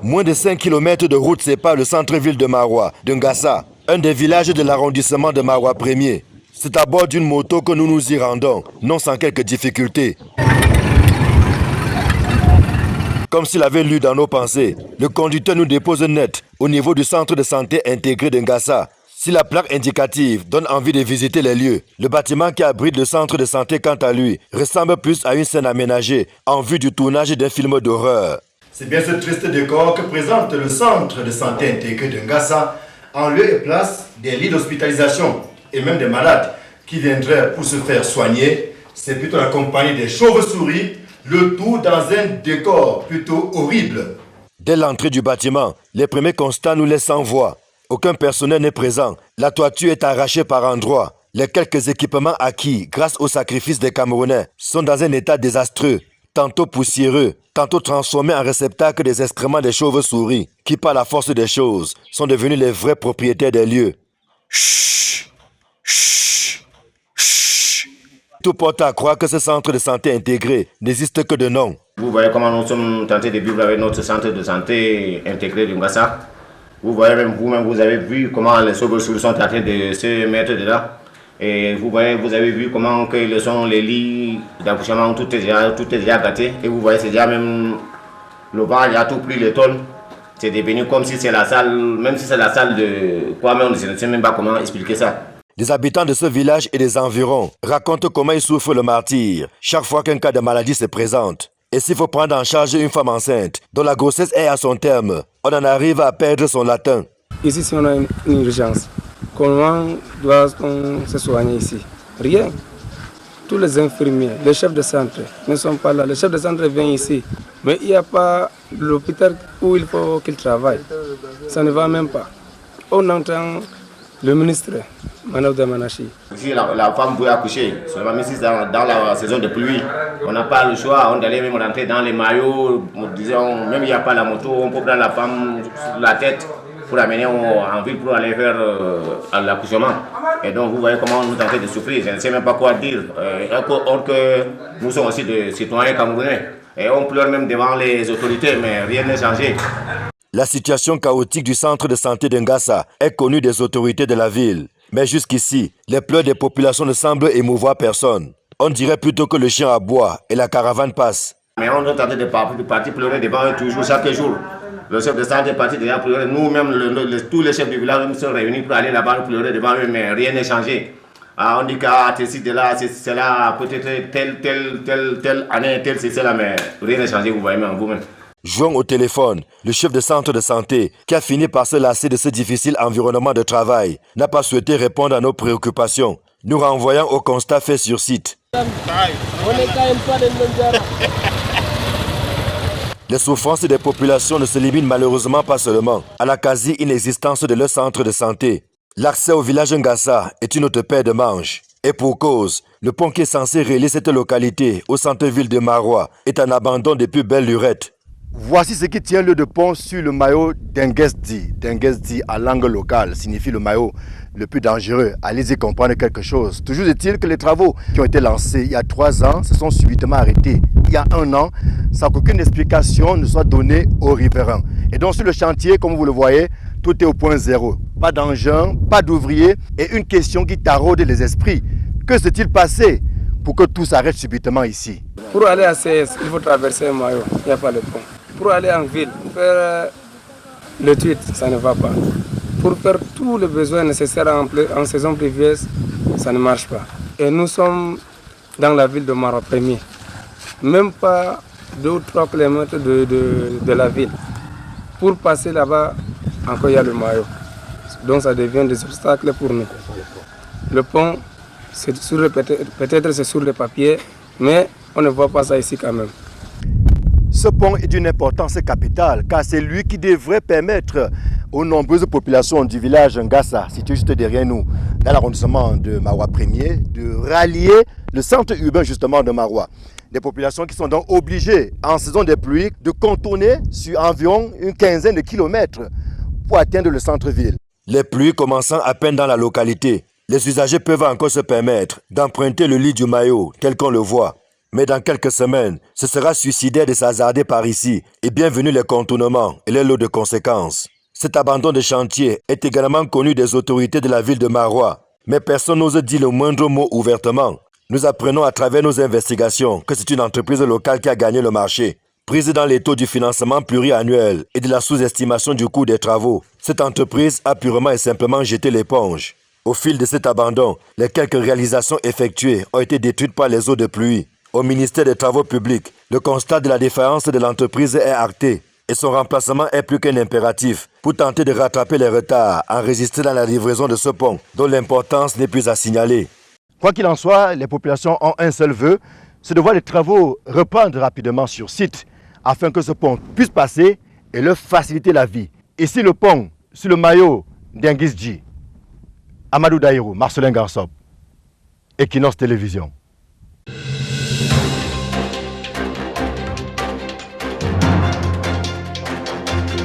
Moins de 5 km de route séparent le centre-ville de Maroua, de Ngassa, un des villages de l'arrondissement de Maroua 1er. C'est à bord d'une moto que nous nous y rendons, non sans quelques difficultés. Comme s'il avait lu dans nos pensées, le conducteur nous dépose net au niveau du centre de santé intégré de Ngassa. Si la plaque indicative donne envie de visiter les lieux, le bâtiment qui abrite le centre de santé, quant à lui, ressemble plus à une scène aménagée en vue du tournage d'un film d'horreur. C'est bien ce triste décor que présente le centre de santé intégré de Ngassa, en lieu et place des lits d'hospitalisation et même des malades qui viendraient pour se faire soigner. C'est plutôt la compagnie des chauves-souris, le tout dans un décor plutôt horrible. Dès l'entrée du bâtiment, les premiers constats nous laissent sans voix. Aucun personnel n'est présent. La toiture est arrachée par endroits. Les quelques équipements acquis grâce au sacrifice des Camerounais sont dans un état désastreux, tantôt poussiéreux, tantôt transformés en réceptacle des excréments des chauves-souris, qui par la force des choses sont devenus les vrais propriétaires des lieux. Chut, chut, chut. Tout porte à croire que ce centre de santé intégré n'existe que de nom. Vous voyez comment nous sommes tentés de vivre avec notre centre de santé intégré de Ngassa. Vous voyez même vous-même, vous avez vu comment les chauves-souris sont en train de se mettre dedans. Et vous avez vu comment que les lits d'accouchement, tout est déjà gâté. Et vous voyez, c'est déjà même le vent, il y a tout pris les tonnes. C'est devenu comme si c'est la salle, même si c'est la salle de quoi, mais on ne sait même pas comment expliquer ça. Les habitants de ce village et des environs racontent comment ils souffrent le martyre chaque fois qu'un cas de maladie se présente. Et s'il faut prendre en charge une femme enceinte dont la grossesse est à son terme, on en arrive à perdre son latin. Ici, si on a une urgence, comment doit-on se soigner ici? Rien. Tous les infirmiers, les chefs de centre ne sont pas là. Les chefs de centre viennent ici, mais il n'y a pas l'hôpital où il faut qu'ils travaillent. Ça ne va même pas. On entend le ministre, Manouf Damanachi. Ici, la femme peut accoucher, seulement même si c'est dans la saison de pluie. On n'a pas le choix, on allait même rentrer dans les maillots, disons, même il n'y a pas la moto, on peut prendre la femme sur la tête pour l'amener en ville pour aller faire l'accouchement. Et donc vous voyez comment nous tentons de souffrir, je ne sais même pas quoi dire. Or que nous sommes aussi des citoyens camerounais. Et on pleure même devant les autorités, mais rien n'est changé. La situation chaotique du centre de santé de Ngassa est connue des autorités de la ville. Mais jusqu'ici, les pleurs des populations ne semblent émouvoir personne. On dirait plutôt que le chien aboie et la caravane passe. Mais on est tenté de partir pleurer devant eux toujours, chaque jour. Le chef de santé est parti déjà pleurer. Nous-mêmes, tous les chefs du village nous sommes réunis pour aller là-bas pleurer devant eux, mais rien n'est changé. On dit qu'à de là, c'est là, peut-être telle année, c'est là, mais rien n'est changé, vous voyez même vous-même. Joint au téléphone, le chef de centre de santé, qui a fini par se lasser de ce difficile environnement de travail, n'a pas souhaité répondre à nos préoccupations, nous renvoyant au constat fait sur site. Les souffrances des populations ne se limitent malheureusement pas seulement à la quasi-inexistence de leur centre de santé. L'accès au village Ngassa est une autre paire de manches. Et pour cause, le pont qui est censé relier cette localité au centre-ville de Maroua est en abandon depuis belle lurette. Voici ce qui tient lieu de pont sur le maillot d'Ngesdi. D'Ngesdi, à langue locale, signifie le maillot le plus dangereux. Allez-y comprendre quelque chose. Toujours est-il que les travaux qui ont été lancés il y a 3 ans se sont subitement arrêtés. Il y a 1 an, sans qu'aucune explication ne soit donnée aux riverains. Et donc sur le chantier, comme vous le voyez, tout est au point zéro. Pas d'engin, pas d'ouvriers et une question qui taraude les esprits. Que s'est-il passé pour que tout s'arrête subitement ici? Pour aller à CS, il faut traverser un maillot, il n'y a pas de pont. Pour aller en ville, faire le tweet, ça ne va pas. Pour faire tous les besoins nécessaires en saison pluvieuse, ça ne marche pas. Et nous sommes dans la ville de Maroua 1er, même pas 2 ou 3 km de la ville. Pour passer là-bas, encore il y a le maillot. Donc ça devient des obstacles pour nous. Le pont, peut-être c'est sur le papier, mais on ne voit pas ça ici quand même. Ce pont est d'une importance capitale car c'est lui qui devrait permettre aux nombreuses populations du village Ngassa, situé juste derrière nous, dans l'arrondissement de Maroua 1er, de rallier le centre urbain justement de Maroua. Des populations qui sont donc obligées, en saison des pluies, de contourner sur environ une 15aine de kilomètres pour atteindre le centre-ville. Les pluies commençant à peine dans la localité, les usagers peuvent encore se permettre d'emprunter le lit du maillot tel qu'on le voit. Mais dans quelques semaines, ce sera suicidaire de s'hasarder par ici et bienvenue les contournements et les lots de conséquences. Cet abandon de chantier est également connu des autorités de la ville de Marois, mais personne n'ose dire le moindre mot ouvertement. Nous apprenons à travers nos investigations que c'est une entreprise locale qui a gagné le marché. Prise dans les taux du financement pluriannuel et de la sous-estimation du coût des travaux, cette entreprise a purement et simplement jeté l'éponge. Au fil de cet abandon, les quelques réalisations effectuées ont été détruites par les eaux de pluie. Au ministère des Travaux publics, le constat de la défaillance de l'entreprise est acté et son remplacement est plus qu'un impératif pour tenter de rattraper les retards enregistrés dans la livraison de ce pont dont l'importance n'est plus à signaler. Quoi qu'il en soit, les populations ont un seul vœu, c'est de voir les travaux reprendre rapidement sur site afin que ce pont puisse passer et leur faciliter la vie. Ici le pont, sur le maillot d'Enguisdji. Amadou Daïrou, Marcelin Garsop, Equinox Télévision.